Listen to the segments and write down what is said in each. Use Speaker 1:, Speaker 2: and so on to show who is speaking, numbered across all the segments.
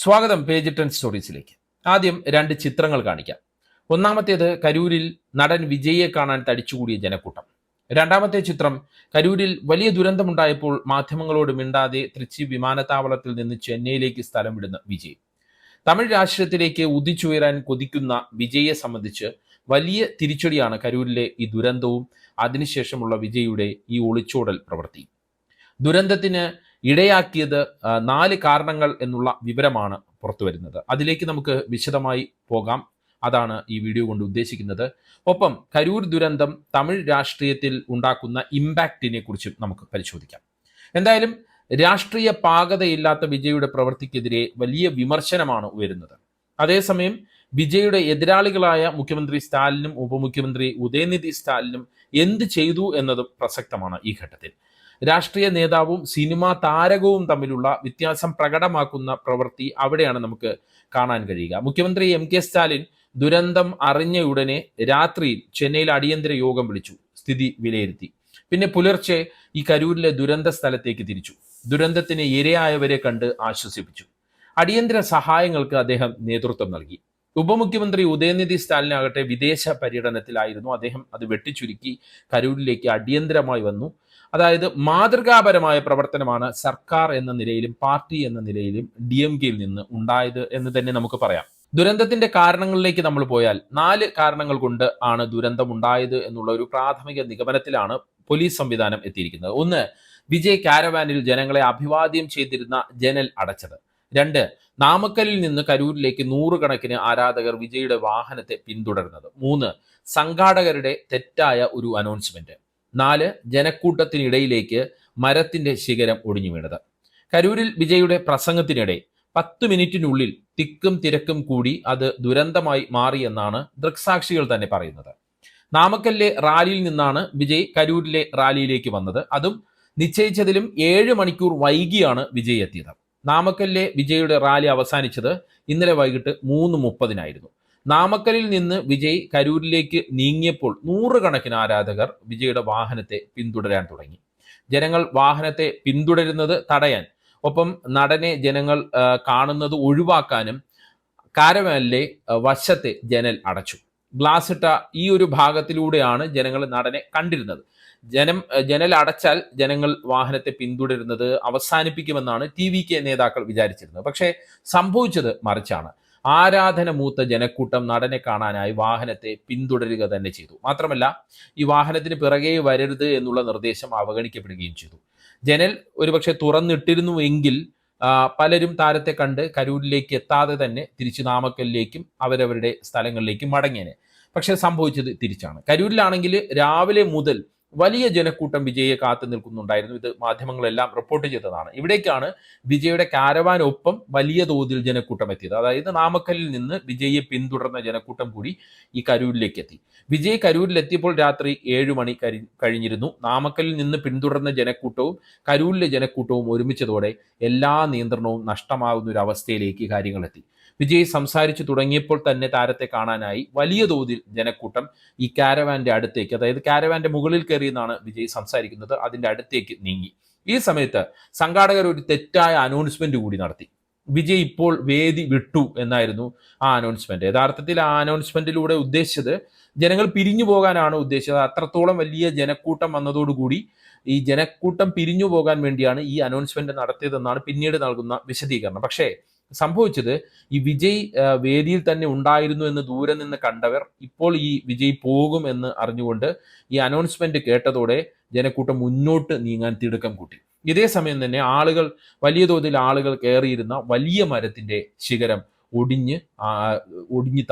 Speaker 1: സ്വാഗതം പേജ് 10 സ്റ്റോറീസിലേക്ക്. ആദ്യം രണ്ട് ചിത്രങ്ങൾ കാണിക്കാം. ഒന്നാമത്തേത് കരൂരിൽ നടൻ വിജയെ കാണാൻ തടിച്ചുകൂടിയ ജനക്കൂട്ടം. രണ്ടാമത്തെ ചിത്രം കരൂരിൽ വലിയ ദുരന്തമുണ്ടായപ്പോൾ മാധ്യമങ്ങളോട് മിണ്ടാതെ തൃച്ചി വിമാനത്താവളത്തിൽ നിന്ന് ചെന്നൈയിലേക്ക് സ്ഥലം വിടുന്ന വിജയ്. തമിഴ് രാഷ്ട്രീയത്തിലേക്ക് ഉദിച്ചുയരാൻ കൊതിക്കുന്ന വിജയെ സംബന്ധിച്ച് വലിയ തിരിച്ചടിയാണ് കരൂരിലെ ഈ ദുരന്തവും അതിനുശേഷമുള്ള വിജയുടെ ഈ ഒളിച്ചോടൽ പ്രവൃത്തി. ദുരന്തത്തിന് ഇടയാക്കിയത് 4 കാരണങ്ങൾ എന്നുള്ള വിവരമാണ് പുറത്തു വരുന്നത്. അതിലേക്ക് നമുക്ക് വിശദമായി പോകാം. അതാണ് ഈ വീഡിയോ കൊണ്ട് ഉദ്ദേശിക്കുന്നത്. ഒപ്പം കരൂർ ദുരന്തം തമിഴ് രാഷ്ട്രീയത്തിൽ ഉണ്ടാക്കുന്ന ഇമ്പാക്റ്റിനെ കുറിച്ചും നമുക്ക് പരിശോധിക്കാം. എന്തായാലും രാഷ്ട്രീയ പാകതയില്ലാത്ത വിജയുടെ പ്രവൃത്തിക്കെതിരെ വലിയ വിമർശനമാണ് ഉയരുന്നത്. അതേസമയം വിജയുടെ എതിരാളികളായ മുഖ്യമന്ത്രി സ്റ്റാലിനും ഉപമുഖ്യമന്ത്രി ഉദയനിധി സ്റ്റാലിനും എന്ത് ചെയ്തു എന്നതും പ്രസക്തമാണ് ഈ ഘട്ടത്തിൽ. രാഷ്ട്രീയ നേതാവും സിനിമാ താരകവും തമ്മിലുള്ള വ്യത്യാസം പ്രകടമാക്കുന്ന പ്രവൃത്തി അവിടെയാണ് നമുക്ക് കാണാൻ കഴിയുക. മുഖ്യമന്ത്രി MK സ്റ്റാലിൻ ദുരന്തം അറിഞ്ഞയുടനെ രാത്രിയിൽ ചെന്നൈയിൽ അടിയന്തര യോഗം വിളിച്ചു, സ്ഥിതി വിലയിരുത്തി. പിന്നെ പുലർച്ചെ ഈ കരൂരിലെ ദുരന്ത സ്ഥലത്തേക്ക് തിരിച്ചു. ദുരന്തത്തിന് ഇരയായവരെ കണ്ട് ആശ്വസിപ്പിച്ചു. അടിയന്തര സഹായങ്ങൾക്ക് അദ്ദേഹം നേതൃത്വം നൽകി. ഉപമുഖ്യമന്ത്രി ഉദയനിധി സ്റ്റാലിനാകട്ടെ വിദേശ പര്യടനത്തിലായിരുന്നു. അദ്ദേഹം അത് വെട്ടിച്ചുരുക്കി കരൂരിലേക്ക് അടിയന്തരമായി വന്നു. അതായത് മാതൃകാപരമായ പ്രവർത്തനമാണ് സർക്കാർ എന്ന നിലയിലും പാർട്ടി എന്ന നിലയിലും DMKയിൽ നിന്ന് ഉണ്ടായത് എന്ന് തന്നെ നമുക്ക് പറയാം. ദുരന്തത്തിന്റെ കാരണങ്ങളിലേക്ക് നമ്മൾ പോയാൽ 4 കാരണങ്ങൾ കൊണ്ട് ആണ് ദുരന്തം ഉണ്ടായത് എന്നുള്ള ഒരു പ്രാഥമിക നിഗമനത്തിലാണ് പോലീസ് സംവിധാനം എത്തിയിരിക്കുന്നത്. 1, വിജയ് കാരവാനിൽ ജനങ്ങളെ അഭിവാദ്യം ചെയ്തിരുന്ന ജനൽ അടച്ചത്. 2, നാമക്കലിൽ നിന്ന് കരൂരിലേക്ക് 100 കണക്കിന് ആരാധകർ വിജയുടെ വാഹനത്തെ പിന്തുടരുന്നത്. 3, സംഘാടകരുടെ തെറ്റായ ഒരു അനൗൺസ്മെന്റ്. 4, ജനക്കൂട്ടത്തിനിടയിലേക്ക് മരത്തിന്റെ ശിഖരം ഒടിഞ്ഞു വീണത്. കരൂരിൽ വിജയുടെ പ്രസംഗത്തിനിടെ 10 മിനിറ്റിനുള്ളിൽ തിക്കും തിരക്കും കൂടി അത് ദുരന്തമായി മാറിയെന്നാണ് ദൃക്സാക്ഷികൾ തന്നെ പറയുന്നത്. നാമക്കലിലെ റാലിയിൽ നിന്നാണ് വിജയ് കരൂരിലെ റാലിയിലേക്ക് വന്നത്. അതും നിശ്ചയിച്ചതിലും 7 മണിക്കൂർ വൈകിയാണ് വിജയ് എത്തിയത്. നാമക്കലിലെ വിജയുടെ റാലി അവസാനിച്ചത് ഇന്നലെ വൈകിട്ട് 3:30 നാമക്കലിൽ നിന്ന് വിജയ് കരൂരിലേക്ക് നീങ്ങിയപ്പോൾ 100 കണക്കിന് ആരാധകർ വിജയുടെ വാഹനത്തെ പിന്തുടരാൻ തുടങ്ങി. ജനങ്ങൾ വാഹനത്തെ പിന്തുടരുന്നത് തടയാൻ, ഒപ്പം നടനെ ജനങ്ങൾ കാണുന്നത് ഒഴിവാക്കാനും കാരവാനിലെ വശത്തെ ജനൽ അടച്ചു. ഗ്ലാസ് ഇട്ട ഈ ഒരു ഭാഗത്തിലൂടെയാണ് ജനങ്ങൾ നടനെ കണ്ടിരുന്നത്. ജനൽ അടച്ചാൽ ജനങ്ങൾ വാഹനത്തെ പിന്തുടരുന്നത് അവസാനിപ്പിക്കുമെന്നാണ് TVK നേതാക്കൾ വിചാരിച്ചിരുന്നത്. പക്ഷേ സംഭവിച്ചത് മറിച്ചാണ്. ആരാധന മൂത്ത ജനക്കൂട്ടം നടനെ കാണാനായി വാഹനത്തെ പിന്തുടരുക തന്നെ ചെയ്തു. മാത്രമല്ല, ഈ വാഹനത്തിന് പിറകെ വരരുത് എന്നുള്ള നിർദ്ദേശം അവഗണിക്കപ്പെടുകയും ചെയ്തു. ജനൽ ഒരുപക്ഷെ തുറന്നിട്ടിരുന്നുവെങ്കിൽ പലരും താരത്തെ കണ്ട് കരൂരിലേക്ക് എത്താതെ തന്നെ തിരിച്ച് നാമക്കലിലേക്കും അവരവരുടെ സ്ഥലങ്ങളിലേക്കും മടങ്ങിയേനെ. പക്ഷെ സംഭവിച്ചത് തിരിച്ചാണ്. കരൂരിലാണെങ്കിൽ രാവിലെ മുതൽ വലിയ ജനക്കൂട്ടം വിജയെ കാത്തു നിൽക്കുന്നുണ്ടായിരുന്നു. ഇത് മാധ്യമങ്ങളെല്ലാം റിപ്പോർട്ട് ചെയ്തതാണ്. ഇവിടേക്കാണ് വിജയുടെ കാരവാനൊപ്പം വലിയ തോതിൽ ജനക്കൂട്ടം എത്തിയത്. അതായത് നാമക്കലിൽ നിന്ന് വിജയെ പിന്തുടർന്ന ജനക്കൂട്ടം കൂടി ഈ കരൂരിലേക്ക് എത്തി. വിജയ് കരൂരിലെത്തിയപ്പോൾ രാത്രി 7 മണി കഴിഞ്ഞിരുന്നു. നാമക്കലിൽ നിന്ന് പിന്തുടർന്ന ജനക്കൂട്ടവും കരൂരിലെ ജനക്കൂട്ടവും ഒരുമിച്ചതോടെ എല്ലാ നിയന്ത്രണവും നഷ്ടമാകുന്ന ഒരു അവസ്ഥയിലേക്ക് കാര്യങ്ങളെത്തി. വിജയ് സംസാരിച്ചു തുടങ്ങിയപ്പോൾ തന്നെ താരത്തെ കാണാനായി വലിയ തോതിൽ ജനക്കൂട്ടം ഈ കാരവാന്റെ അടുത്തേക്ക്, അതായത് കാരവാന്റെ മുകളിൽ കയറിയെന്നാണ് വിജയ് സംസാരിക്കുന്നത്, അതിന്റെ അടുത്തേക്ക് നീങ്ങി. ഈ സമയത്ത് സംഘാടകർ ഒരു തെറ്റായ അനൗൺസ്മെന്റ് കൂടി നടത്തി. വിജയ് ഇപ്പോൾ വേദി വിട്ടു എന്നായിരുന്നു ആ അനൗൺസ്മെന്റ്. യഥാർത്ഥത്തിൽ ആ അനൗൺസ്മെന്റിലൂടെ ഉദ്ദേശിച്ചത് ജനങ്ങൾ പിരിഞ്ഞു പോകാനാണ് ഉദ്ദേശിച്ചത്. അത്രത്തോളം വലിയ ജനക്കൂട്ടം വന്നതോടുകൂടി ഈ ജനക്കൂട്ടം പിരിഞ്ഞു പോകാൻ വേണ്ടിയാണ് ഈ അനൗൺസ്മെന്റ് നടത്തിയതെന്നാണ് പിന്നീട് നൽകുന്ന വിശദീകരണം. പക്ഷേ സംഭവിച്ചത് ഈ വിജയ് വേദിയിൽ തന്നെ ഉണ്ടായിരുന്നു എന്ന് ദൂരെ നിന്ന് കണ്ടവർ ഇപ്പോൾ ഈ വിജയ് പോകും എന്ന് അറിഞ്ഞുകൊണ്ട് ഈ അനൗൺസ്മെന്റ് കേട്ടതോടെ ജനക്കൂട്ടം മുന്നോട്ട് നീങ്ങാൻ തിടുക്കം കൂട്ടി. ഇതേ സമയം തന്നെ വലിയ തോതിൽ ആളുകൾ കയറിയിരുന്ന വലിയ മരത്തിന്റെ ശിഖരം ഒടിഞ്ഞ്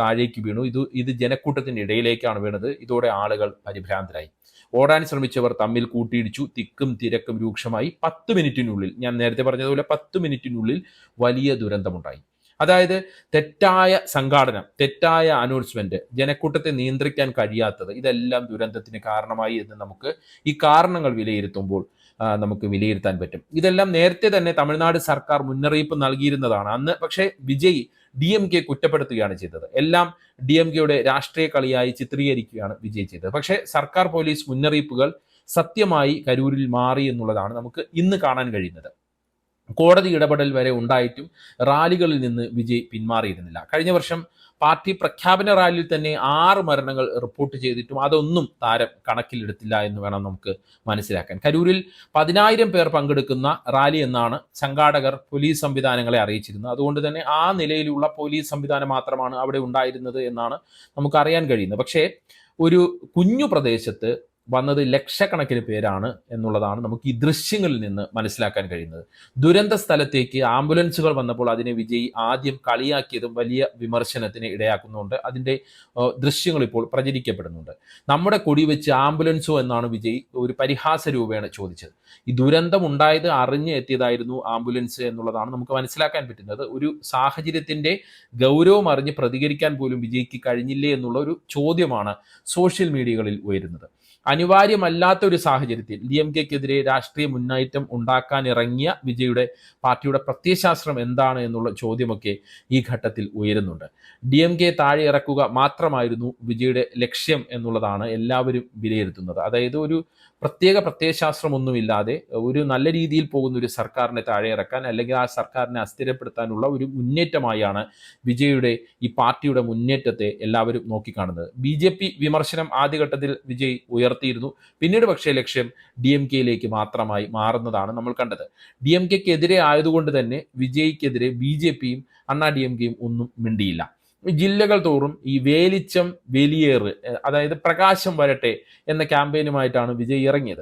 Speaker 1: താഴേക്ക് വീണു. ഇത് ജനക്കൂട്ടത്തിന്റെ ഇടയിലേക്കാണ് വീണത്. ഇതോടെ ആളുകൾ പരിഭ്രാന്തരായി. ഓടാൻ ശ്രമിച്ചവർ തമ്മിൽ കൂട്ടിയിടിച്ചു. തിക്കും തിരക്കും രൂക്ഷമായി. 10 മിനിറ്റിനുള്ളിൽ, ഞാൻ നേരത്തെ പറഞ്ഞതുപോലെ 10 മിനിറ്റിനുള്ളിൽ വലിയ ദുരന്തമുണ്ടായി. അതായത് തെറ്റായ സംഘാടനം, തെറ്റായ അനൗൺസ്മെന്റ്, ജനക്കൂട്ടത്തെ നിയന്ത്രിക്കാൻ കഴിയാത്തത്, ഇതെല്ലാം ദുരന്തത്തിന് കാരണമായി എന്ന് നമുക്ക് ഈ കാരണങ്ങൾ വിലയിരുത്തുമ്പോൾ നമുക്ക് വിലയിരുത്താൻ പറ്റും. ഇതെല്ലാം നേരത്തെ തന്നെ തമിഴ്നാട് സർക്കാർ മുന്നറിയിപ്പ് നൽകിയിരുന്നതാണ്. അന്ന് പക്ഷേ വിജയ് DMK കുറ്റപ്പെടുത്തുകയാണ് ചെയ്തത്. എല്ലാം DMKയുടെ രാഷ്ട്രീയ കളിയായി ചിത്രീകരിക്കുകയാണ് വിജയ് ചെയ്തത്. പക്ഷേ സർക്കാർ പോലീസ് മുന്നറിയിപ്പുകൾ സത്യമായി കരൂരിൽ മാറി എന്നുള്ളതാണ് നമുക്ക് ഇന്ന് കാണാൻ കഴിയുന്നത്. കോടതി ഇടപെടൽ വരെ ഉണ്ടായിട്ടും റാലികളിൽ നിന്ന് വിജയ് പിന്മാറിയിരുന്നില്ല. കഴിഞ്ഞ വർഷം പാർട്ടി പ്രഖ്യാപന റാലിയിൽ തന്നെ 6 മരണങ്ങൾ റിപ്പോർട്ട് ചെയ്തിട്ടും അതൊന്നും താരം കണക്കിലെടുത്തില്ല എന്ന് വേണം നമുക്ക് മനസ്സിലാക്കാൻ. കരൂരിൽ 10,000 പേർ പങ്കെടുക്കുന്ന റാലി എന്നാണ് സംഘാടകർ പോലീസ് സംവിധാനങ്ങളെ അറിയിച്ചിരുന്നത്. അതുകൊണ്ട് തന്നെ ആ നിലയിലുള്ള പോലീസ് സംവിധാനം മാത്രമാണ് അവിടെ ഉണ്ടായിരുന്നത് എന്നാണ് നമുക്ക് അറിയാൻ കഴിയുന്നത്. പക്ഷേ ഒരു കുഞ്ഞു പ്രദേശത്ത് വന്നത് ലക്ഷക്കണക്കിന് പേരാണ് എന്നുള്ളതാണ് നമുക്ക് ഈ ദൃശ്യങ്ങളിൽ നിന്ന് മനസ്സിലാക്കാൻ കഴിയുന്നത്. ദുരന്ത സ്ഥലത്തേക്ക് ആംബുലൻസുകൾ വന്നപ്പോൾ അതിനെ വിജയ് ആദ്യം കളിയാക്കിയതും വലിയ വിമർശനത്തിന് ഇടയാക്കുന്നുണ്ട്. അതിൻ്റെ ദൃശ്യങ്ങൾ ഇപ്പോൾ പ്രചരിക്കപ്പെടുന്നുണ്ട്. നമ്മുടെ കൊടി വെച്ച് ആംബുലൻസോ എന്നാണ് വിജയ് ഒരു പരിഹാസ രൂപേണ ചോദിച്ചത്. ഈ ദുരന്തം ഉണ്ടായത് അറിഞ്ഞ് എത്തിയതായിരുന്നു ആംബുലൻസ് എന്നുള്ളതാണ് നമുക്ക് മനസ്സിലാക്കാൻ പറ്റുന്നത്. ഒരു സാഹചര്യത്തിന്റെ ഗൗരവം അറിഞ്ഞ് പ്രതികരിക്കാൻ പോലും വിജയ്ക്ക് കഴിഞ്ഞില്ലേ എന്നുള്ള ഒരു ചോദ്യമാണ് സോഷ്യൽ മീഡിയകളിൽ ഉയരുന്നത്. അനിവാര്യമല്ലാത്ത ഒരു സാഹചര്യത്തിൽ DMKക്കെതിരെ രാഷ്ട്രീയ മുന്നേറ്റം ഉണ്ടാക്കാൻ ഇറങ്ങിയ വിജയുടെ പാർട്ടിയുടെ പ്രത്യയശാസ്ത്രം എന്താണ് എന്നുള്ള ചോദ്യമൊക്കെ ഈ ഘട്ടത്തിൽ ഉയരുന്നുണ്ട്. DMK താഴെ ഇറക്കുക മാത്രമായിരുന്നു വിജയുടെ ലക്ഷ്യം എന്നുള്ളതാണ് എല്ലാവരും വിലയിരുത്തുന്നത്. അതായത് ഒരു പ്രത്യേക പ്രത്യയശാസ്ത്രമൊന്നുമില്ലാതെ ഒരു നല്ല രീതിയിൽ പോകുന്ന ഒരു സർക്കാരിനെ താഴെ ഇറക്കാൻ അല്ലെങ്കിൽ ആ സർക്കാരിനെ അസ്ഥിരപ്പെടുത്താനുള്ള ഒരു മുന്നേറ്റമായാണ് വിജയുടെ ഈ പാർട്ടിയുടെ മുന്നേറ്റത്തെ എല്ലാവരും നോക്കിക്കാണുന്നത്. BJP വിമർശനം ആദ്യഘട്ടത്തിൽ വിജയ് ഉയർത്തിയിരുന്നു. പിന്നീട് പക്ഷേ ലക്ഷ്യം DMKയിലേക്ക് മാത്രമായി മാറുന്നതാണ് നമ്മൾ കണ്ടത്. DMKക്കെതിരെ ആയതുകൊണ്ട് തന്നെ വിജയ്ക്കെതിരെ BJPയും അണ്ണാ DMKയും ഒന്നും മിണ്ടിയില്ല. ജില്ലകൾ തോറും ഈ വേലിച്ചം വെലിയേറ്, അതായത് പ്രകാശം വരട്ടെ എന്ന ക്യാമ്പയിനുമായിട്ടാണ് വിജയ് ഇറങ്ങിയത്.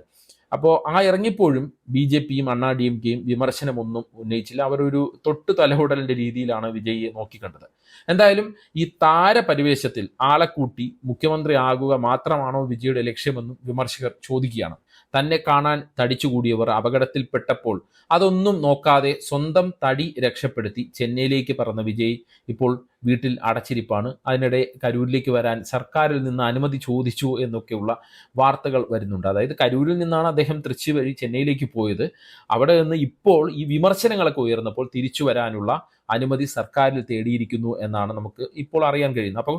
Speaker 1: അപ്പോൾ ആ ഇറങ്ങിയപ്പോഴും BJPയും അണ്ണാ DMKയും വിമർശനമൊന്നും ഉന്നയിച്ചില്ല. അവരൊരു തൊട്ടു തലഹുടലിന്റെ രീതിയിലാണ് വിജയിയെ നോക്കിക്കണ്ടത്. എന്തായാലും ഈ താരപരിവേശത്തിൽ ആളെ കൂട്ടി മുഖ്യമന്ത്രി ആകുക മാത്രമാണോ വിജയുടെ ലക്ഷ്യമെന്നും വിമർശകർ ചോദിക്കുകയാണ്. തന്നെ കാണാൻ തടിച്ചുകൂടിയവർ അപകടത്തിൽപ്പെട്ടപ്പോൾ അതൊന്നും നോക്കാതെ സ്വന്തം തടി രക്ഷപ്പെടുത്തി ചെന്നൈയിലേക്ക് പറന്ന വിജയ് ഇപ്പോൾ വീട്ടിൽ അടച്ചിരിപ്പാണ്. അതിനിടെ കരൂരിലേക്ക് വരാൻ സർക്കാരിൽ നിന്ന് അനുമതി ചോദിച്ചു എന്നൊക്കെയുള്ള വാർത്തകൾ വരുന്നുണ്ട്. അതായത് കരൂരിൽ നിന്നാണ് അദ്ദേഹം തൃശ്ശി വഴി ചെന്നൈയിലേക്ക് പോയത്. അവിടെ നിന്ന് ഇപ്പോൾ ഈ വിമർശനങ്ങളൊക്കെ ഉയർന്നപ്പോൾ തിരിച്ചു വരാനുള്ള അനുമതി സർക്കാരിൽ തേടിയിരിക്കുന്നു എന്നാണ് നമുക്ക് ഇപ്പോൾ അറിയാൻ കഴിയുന്നത്. അപ്പോൾ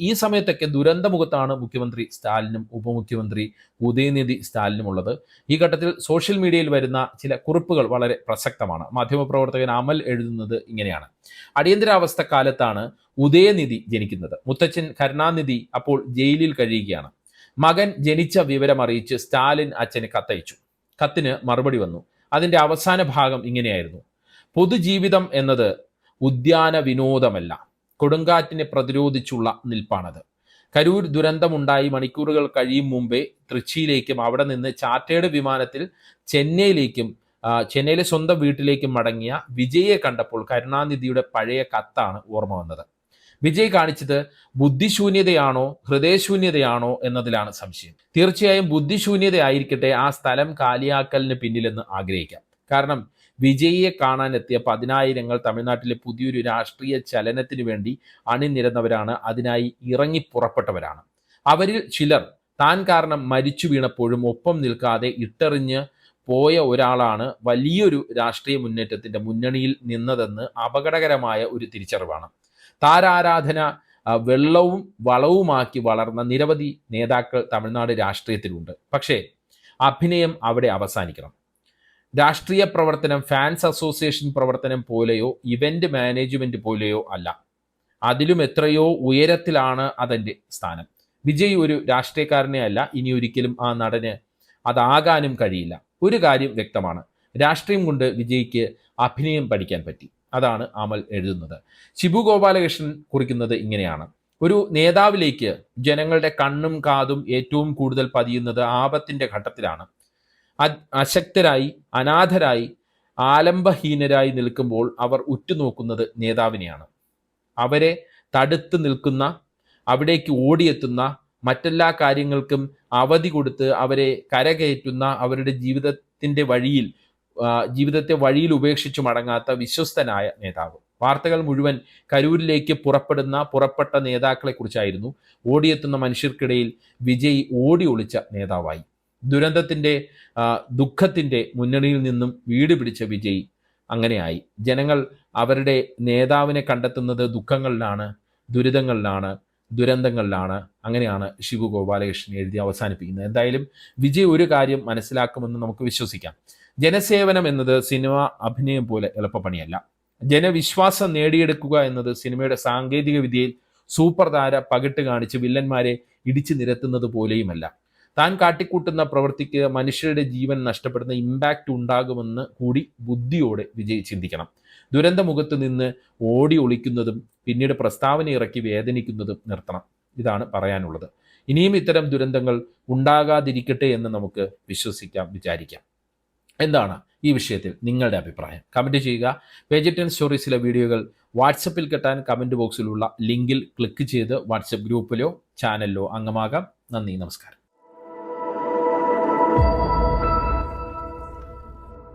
Speaker 1: ഈ സമയത്തൊക്കെ ദുരന്തമുഖത്താണ് മുഖ്യമന്ത്രി സ്റ്റാലിനും ഉപമുഖ്യമന്ത്രി ഉദയനിധി സ്റ്റാലിനും ഉള്ളത്. ഈ ഘട്ടത്തിൽ സോഷ്യൽ മീഡിയയിൽ വരുന്ന ചില കുറിപ്പുകൾ വളരെ പ്രസക്തമാണ്. മാധ്യമപ്രവർത്തകൻ അമൽ എഴുതുന്നത് ഇങ്ങനെയാണ്: അടിയന്തരാവസ്ഥ കാലത്താണ് ഉദയനിധി ജനിക്കുന്നത്. മുത്തച്ഛൻ കരുണാനിധി അപ്പോൾ ജയിലിൽ കഴിയുകയാണ്. മകൻ ജനിച്ച വിവരം അറിയിച്ച് സ്റ്റാലിൻ അച്ഛന് കത്തയച്ചു. കത്തിന് മറുപടി വന്നു. അതിന്റെ അവസാന ഭാഗം ഇങ്ങനെയായിരുന്നു: പൊതുജീവിതം എന്നത് ഉദ്യാന വിനോദമല്ല, കൊടുങ്കാറ്റിനെ പ്രതിരോധിച്ചുള്ള നിൽപ്പാണത്. കരൂർ ദുരന്തമുണ്ടായി മണിക്കൂറുകൾ കഴിയും മുമ്പേ തൃച്ചിയിലേക്കും അവിടെ നിന്ന് ചാർട്ടേഡ് വിമാനത്തിൽ ചെന്നൈയിലെ സ്വന്തം വീട്ടിലേക്കും മടങ്ങിയ വിജയെ കണ്ടപ്പോൾ കരുണാനിധിയുടെ പഴയ കത്താണ് ഓർമ്മ വന്നത്. വിജയ് കാണിച്ചത് ബുദ്ധിശൂന്യതയാണോ ഹൃദയശൂന്യതയാണോ എന്നതിലാണ് സംശയം. തീർച്ചയായും ബുദ്ധിശൂന്യതയായിരിക്കട്ടെ ആ സ്ഥലം കാലിയാക്കലിന് പിന്നിലെന്ന് ആഗ്രഹിക്കാം. കാരണം വിജയിയെ കാണാനെത്തിയ 10,000 തമിഴ്നാട്ടിലെ പുതിയൊരു രാഷ്ട്രീയ ചലനത്തിന് വേണ്ടി അണിനിരന്നവരാണ്, അതിനായി ഇറങ്ങി പുറപ്പെട്ടവരാണ്. അവരിൽ ചിലർ താൻ കാരണം മരിച്ചു വീണപ്പോഴും ഒപ്പം നിൽക്കാതെ ഇട്ടെറിഞ്ഞ് പോയ ഒരാളാണ് വലിയൊരു രാഷ്ട്രീയ മുന്നേറ്റത്തിന്റെ മുന്നണിയിൽ നിന്നതെന്ന് അപകടകരമായ ഒരു തിരിച്ചറിവാണ്. താരാരാധന വെള്ളവും വളവുമാക്കി വളർന്ന നിരവധി നേതാക്കൾ തമിഴ്നാട് രാഷ്ട്രീയത്തിലുണ്ട്. പക്ഷേ അഭിനയം അവിടെ അവസാനിക്കണം. രാഷ്ട്രീയ പ്രവർത്തനം ഫാൻസ് അസോസിയേഷൻ പ്രവർത്തനം പോലെയോ ഇവന്റ് മാനേജ്മെന്റ് പോലെയോ അല്ല. അതിലും എത്രയോ ഉയരത്തിലാണ് അതിൻ്റെ സ്ഥാനം. വിജയ് ഒരു രാഷ്ട്രീയക്കാരനെ അല്ല, ഇനി ഒരിക്കലും ആ നടന് അതാകാനും കഴിയില്ല. ഒരു കാര്യം വ്യക്തമാണ്: രാഷ്ട്രീയം കൊണ്ട് വിജയ്ക്ക് അഭിനയം പഠിക്കാൻ പറ്റി. അതാണ് അമൽ എഴുതുന്നത്. ശിബു ഗോപാലകൃഷ്ണൻ കുറിക്കുന്നത് ഇങ്ങനെയാണ്: ഒരു നേതാവിലേക്ക് ജനങ്ങളുടെ കണ്ണും കാതും ഏറ്റവും കൂടുതൽ പതിയുന്നത് ആപത്തിന്റെ ഘട്ടത്തിലാണ്. അശക്തരായി, അനാഥരായി, ആലംബഹീനരായി നിൽക്കുമ്പോൾ അവർ ഉറ്റുനോക്കുന്നത് നേതാവിനെയാണ്. അവരെ തടുത്ത് നിൽക്കുന്ന, അവിടേക്ക് ഓടിയെത്തുന്ന, മറ്റെല്ലാ കാര്യങ്ങൾക്കും അവധി കൊടുത്ത് അവരെ കരകയറ്റുന്ന, അവരുടെ ജീവിതത്തെ വഴിയിൽ ഉപേക്ഷിച്ചു മടങ്ങാത്ത വിശ്വസ്തനായ നേതാവ്. വാർത്തകൾ മുഴുവൻ കരൂരിലേക്ക് പുറപ്പെട്ട നേതാക്കളെ കുറിച്ചായിരുന്നു. ഓടിയെത്തുന്ന മനുഷ്യർക്കിടയിൽ വിജയ് ഓടി ഒളിച്ച നേതാവായി. ദുരന്തത്തിന്റെ ദുഃഖത്തിന്റെ മുന്നണിയിൽ നിന്നും വീട് പിടിച്ച വിജയ് അങ്ങനെയായി. ജനങ്ങൾ അവരുടെ നേതാവിനെ കണ്ടെത്തുന്നത് ദുഃഖങ്ങളിലാണ്, ദുരിതങ്ങളിലാണ്, ദുരന്തങ്ങളിലാണ്. അങ്ങനെയാണ് ശിവു ഗോപാലകൃഷ്ണൻ എഴുതി അവസാനിപ്പിക്കുന്നത്. എന്തായാലും വിജയ് ഒരു കാര്യം മനസ്സിലാക്കുമെന്ന് നമുക്ക് വിശ്വസിക്കാം: ജനസേവനം എന്നത് സിനിമ അഭിനയം പോലെ എളുപ്പപ്പണിയല്ല. ജനവിശ്വാസം നേടിയെടുക്കുക എന്നത് സിനിമയുടെ സാങ്കേതിക വിദ്യയിൽ സൂപ്പർ താര പകിട്ട് കാണിച്ച് വില്ലന്മാരെ ഇടിച്ചു നിരത്തുന്നത് പോലെയുമല്ല. താൻ കാട്ടിക്കൂട്ടുന്ന പ്രവൃത്തിക്ക് മനുഷ്യരുടെ ജീവൻ നഷ്ടപ്പെടുന്ന ഇമ്പാക്റ്റ് ഉണ്ടാകുമെന്ന് കൂടി ബുദ്ധിയോടെ വിജയ് ചിന്തിക്കണം. ദുരന്തമുഖത്ത് നിന്ന് ഓടി ഒളിക്കുന്നതും പിന്നീട് പ്രസ്താവന ഇറക്കി വേദനിക്കുന്നതും നിർത്തണം. ഇതാണ് പറയാനുള്ളത്. ഇനിയും ഇത്തരം ദുരന്തങ്ങൾ ഉണ്ടാകാതിരിക്കട്ടെ എന്ന് നമുക്ക് വിശ്വസിക്കാം, വിചാരിക്കാം. എന്താണ് ഈ വിഷയത്തിൽ നിങ്ങളുടെ അഭിപ്രായം? കമൻറ്റ് ചെയ്യുക. പേജ് 10 സ്റ്റോറീസിലെ വീഡിയോകൾ വാട്സപ്പിൽ കിട്ടാൻ കമൻറ്റ് ബോക്സിലുള്ള ലിങ്കിൽ ക്ലിക്ക് ചെയ്ത് വാട്സപ്പ് ഗ്രൂപ്പിലോ ചാനലിലോ അംഗമാകാം. നന്ദി, നമസ്കാരം.